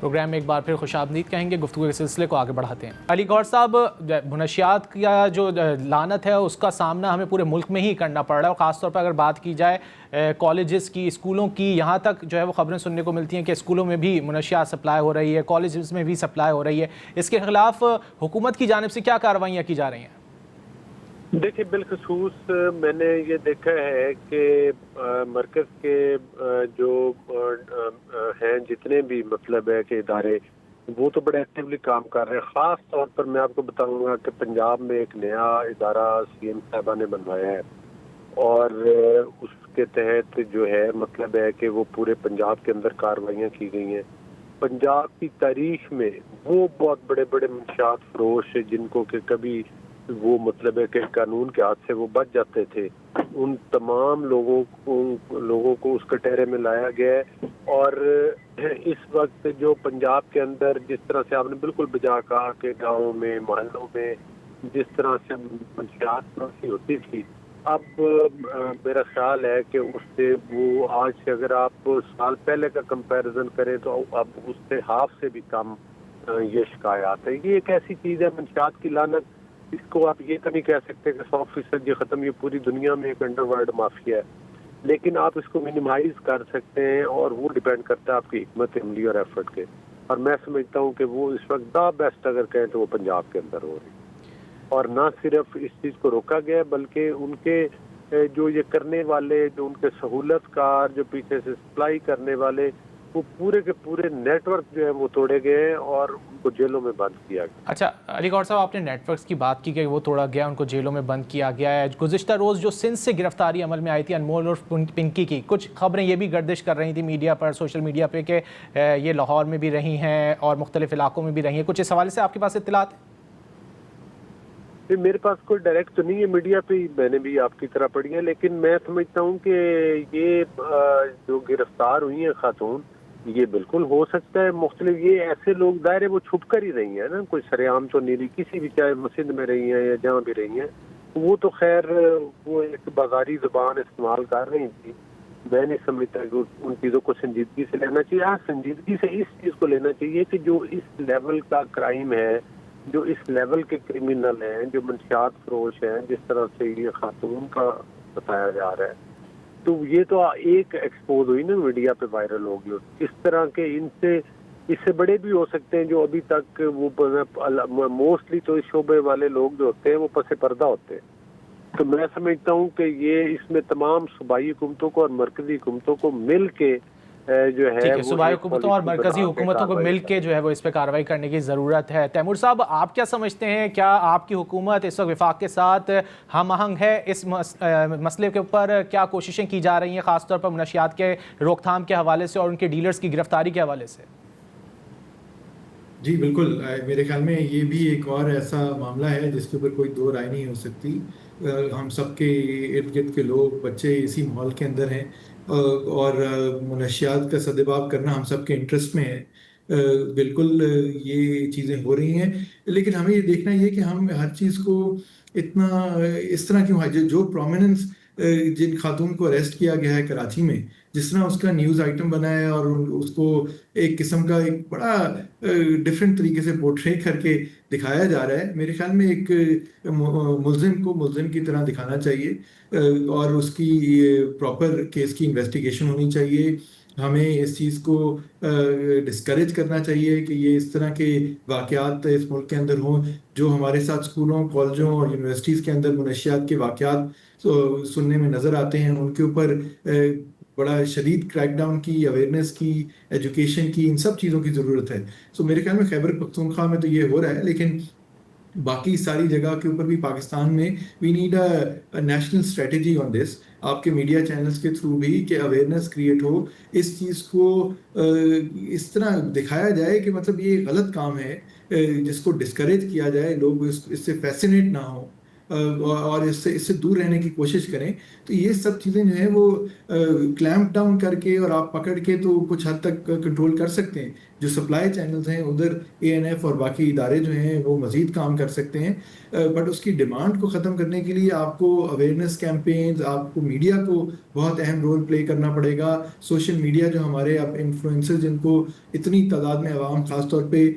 Programme میں ایک بار پھر خوش آمدید کہیں گے، گفتگو کے سلسلے کو آگے بڑھاتے ہیں۔ علی گوہر صاحب، منشیات کا جو لعنت ہے اس کا سامنا ہمیں پورے ملک میں ہی کرنا پڑ رہا ہے، اور خاص طور پر اگر بات کی جائے کالجز کی، اسکولوں کی، یہاں تک جو ہے وہ خبریں سننے کو ملتی ہیں کہ اسکولوں میں بھی منشیات سپلائی ہو رہی ہے، کالجز میں بھی سپلائی ہو رہی ہے۔ اس کے خلاف حکومت کی جانب سے کیا کارروائیاں کی جا رہی ہیں؟ دیکھیں، بالخصوص میں نے یہ دیکھا ہے کہ مرکز کے جو ہیں جتنے بھی مطلب ہے کہ ادارے، وہ تو بڑے ایکٹیولی کام کر رہے ہیں۔ خاص طور پر میں آپ کو بتاؤں گا کہ پنجاب میں ایک نیا ادارہ سی ایم صاحبہ نے بنوایا ہے، اور اس کے تحت جو ہے مطلب ہے کہ وہ پورے پنجاب کے اندر کارروائیاں کی گئی ہیں۔ پنجاب کی تاریخ میں وہ بہت بڑے بڑے منشیات فروش جن کو کہ کبھی وہ مطلب ہے کہ قانون کے ہاتھ سے وہ بچ جاتے تھے، ان تمام لوگوں کو اس کٹہرے میں لایا گیا ہے۔ اور اس وقت جو پنجاب کے اندر جس طرح سے آپ نے بالکل بجا کہا کہ گاؤں میں، محلوں میں جس طرح سے منشیات فروشی ہوتی تھی، اب میرا خیال ہے کہ اس سے وہ آج سے اگر آپ سال پہلے کا کمپیریزن کریں تو اب اس سے ہاف سے بھی کم یہ شکایات ہے۔ یہ ایک ایسی چیز ہے منشیات کی لعنت، اس کو آپ یہ تو نہیں کہہ سکتے کہ 100% یہ ختم، یہ پوری دنیا میں ایک انڈر ورلڈ مافیا ہے، لیکن آپ اس کو منیمائز کر سکتے ہیں، اور وہ ڈیپینڈ کرتا ہے آپ کی حکمت عملی اور ایفرٹ کے۔ اور میں سمجھتا ہوں کہ وہ اس وقت دا بیسٹ اگر کہیں تو وہ پنجاب کے اندر ہو رہی ہے، اور نہ صرف اس چیز کو روکا گیا بلکہ ان کے جو یہ کرنے والے، جو ان کے سہولت کار، جو پیچھے سے سپلائی کرنے والے، وہ پورے کے پورے نیٹ ورک جو ہے وہ توڑے گئے ہیں اور ان کو جیلوں میں بند کیا گیا۔ اچھا علی گوہر صاحب، آپ نے نیٹ ورکس کی بات کی کہ وہ توڑا گیا، ان کو جیلوں میں بند کیا گیا ہے۔ گزشتہ روز جو سندھ سے گرفتاری عمل میں آئی تھی انمول اور پنکی کی، کچھ خبریں یہ بھی گردش کر رہی تھیں میڈیا پر، سوشل میڈیا پہ، کہ یہ لاہور میں بھی رہی ہیں اور مختلف علاقوں میں بھی رہی ہیں۔ کچھ اس حوالے سے آپ کے پاس اطلاعات ہیں؟ میرے پاس کوئی ڈائریکٹ تو نہیں ہے، میڈیا پہ میں نے بھی آپ کی طرح پڑھی ہے، لیکن میں سمجھتا ہوں کہ یہ جو گرفتار ہوئی ہیں خاتون، یہ بالکل ہو سکتا ہے مختلف، یہ ایسے لوگ ظاہر ہے وہ چھپ کر ہی رہی ہیں نا، کوئی سرے عام تو نہیں رہی، کسی بھی چاہے مسجد میں رہی ہیں یا جہاں بھی رہی ہیں، وہ تو خیر وہ ایک بازاری زبان استعمال کر رہی تھی۔ میں نہیں سمجھتا کہ ان چیزوں کو سنجیدگی سے لینا چاہیے۔ ہاں، سنجیدگی سے اس چیز کو لینا چاہیے کہ جو اس لیول کا کرائم ہے، جو اس لیول کے کرمنل ہیں، جو منشیات فروش ہیں، جس طرح سے یہ خاتون کا بتایا جا رہا ہے، تو یہ تو ایک ایکسپوز ہوئی نا، میڈیا پہ وائرل ہو گئی۔ اس طرح کے اس سے بڑے بھی ہو سکتے ہیں جو ابھی تک وہ موسٹلی تو اس شعبے والے لوگ جو ہوتے ہیں وہ پس پردہ ہوتے ہیں۔ تو میں سمجھتا ہوں کہ یہ اس میں تمام صوبائی حکومتوں کو اور مرکزی حکومتوں کو مل کے جو ہے وہ صوبائی حکومتوں اور مرکزی حکومتوں کو مل کے جو ہے وہ اس پہ کارروائی کرنے کی ضرورت ہے۔ تیمور صاحب، آپ کیا سمجھتے ہیں، کیا آپ کی حکومت اس وقت وفاق کے ساتھ ہم آہنگ ہے اس مسئلے کے اوپر؟ کیا کوششیں کی جا رہی ہیں خاص طور پر منشیات کے روک تھام کے حوالے سے اور ان کے ڈیلرز کی گرفتاری کے حوالے سے؟ جی بالکل، میرے خیال میں یہ بھی ایک اور ایسا معاملہ ہے جس کے اوپر کوئی دو رائے نہیں ہو سکتی۔ ہم سب کے ارد گرد کے لوگ، بچے اسی ماحول کے اندر ہیں، اور منشیات کا سدباب کرنا ہم سب کے انٹرسٹ میں ہے۔ بالکل یہ چیزیں ہو رہی ہیں، لیکن ہمیں یہ دیکھنا یہ کہ ہم ہر چیز کو اتنا اس طرح کیوں ہے، جو پرومیننس جن خاتون کو اریسٹ کیا گیا ہے کراچی میں، جس طرح اس کا نیوز آئٹم بنا ہے اور اس کو ایک قسم کا ایک بڑا ڈفرینٹ طریقے سے پورٹری کر کے دکھایا جا رہا ہے، میرے خیال میں ایک ملزم کو ملزم کی طرح دکھانا چاہیے، اور اس کی پراپر کیس کی انویسٹیگیشن ہونی چاہیے۔ ہمیں اس چیز کو ڈسکریج کرنا چاہیے کہ یہ اس طرح کے واقعات اس ملک کے اندر ہوں۔ جو ہمارے ساتھ اسکولوں، کالجوں اور یونیورسٹیز کے اندر منشیات کے واقعات سننے میں نظر آتے ہیں، ان کے اوپر بڑا شدید کریک ڈاؤن کی، اویئرنیس کی، ایجوکیشن کی، ان سب چیزوں کی ضرورت ہے۔ سو میرے خیال میں خیبر پختونخوا میں تو یہ ہو رہا ہے، لیکن باقی ساری جگہ کے اوپر بھی پاکستان میں we need a national strategy on this, آپ کے میڈیا چینلز کے تھرو بھی، کہ اویئرنیس کریٹ ہو، اس چیز کو اس طرح دکھایا جائے کہ مطلب یہ غلط کام ہے، جس کو ڈسکریج کیا جائے، لوگ اس سے فیسینیٹ نہ ہوں، اور اس سے دور رہنے کی کوشش کریں. تو یہ سب چیزیں جو ہیں وہ کلیمپ ڈاؤن کر کے اور آپ پکڑ کے تو کچھ حد تک کنٹرول کر سکتے ہیں. جو سپلائی چینلز ہیں ادھر ANF اور باقی ادارے جو ہیں وہ مزید کام کر سکتے ہیں, بٹ اس کی ڈیمانڈ کو ختم کرنے کے لیے آپ کو اویئرنیس کیمپینز, آپ کو میڈیا کو بہت اہم رول پلے کرنا پڑے گا. سوشل میڈیا جو ہمارے اب انفلوئنسر جن کو اتنی تعداد میں عوام, خاص طور پہ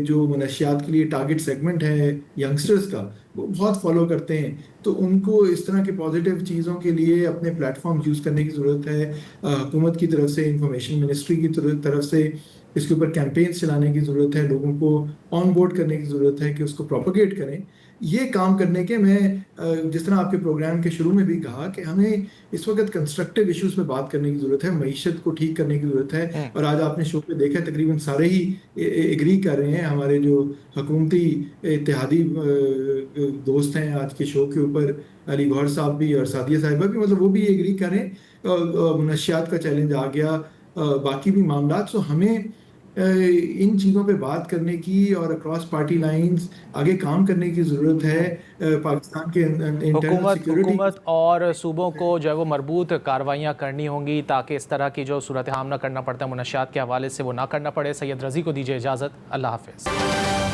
جو منشیات کے لیے ٹارگٹ سیگمنٹ ہے ینگسٹرز کا, وہ بہت فالو کرتے ہیں, تو ان کو اس طرح کے پازیٹیو چیزوں کے لیے اپنے پلیٹ فارم یوز کرنے کی ضرورت ہے. حکومت کی طرف سے, انفارمیشن منسٹری کی طرف سے اس کے اوپر کیمپینز چلانے کی ضرورت ہے, لوگوں کو آن بورڈ کرنے کی ضرورت ہے کہ اس کو پروپیگیٹ کریں. یہ کام کرنے کے میں جس طرح آپ کے پروگرام کے شروع میں بھی کہا کہ ہمیں اس وقت کنسٹرکٹیو ایشوز پہ بات کرنے کی ضرورت ہے, معیشت کو ٹھیک کرنے کی ضرورت ہے. اور آج آپ نے شو پہ دیکھا تقریباً سارے ہی ایگری کر رہے ہیں, ہمارے جو حکومتی اتحادی دوست ہیں آج کے شو کے اوپر, علی گوہر صاحب بھی اور سعدیہ صاحبہ بھی, مطلب وہ بھی ایگری کر رہے ہیں. منشیات کا چیلنج آ گیا, باقی بھی معاملات. سو ہمیں ان چیزوں پہ بات کرنے کی اور اکراس پارٹی لائنز آگے کام کرنے کی ضرورت ہے. پاکستان کے انٹرنل سیکیورٹی حکومت اور صوبوں کو جو ہے وہ مربوط کارروائیاں کرنی ہوں گی تاکہ اس طرح کی جو صورتحال نہ کرنا پڑتا ہے منشیات کے حوالے سے وہ نہ کرنا پڑے. سید رضی کو دیجیے اجازت, اللہ حافظ.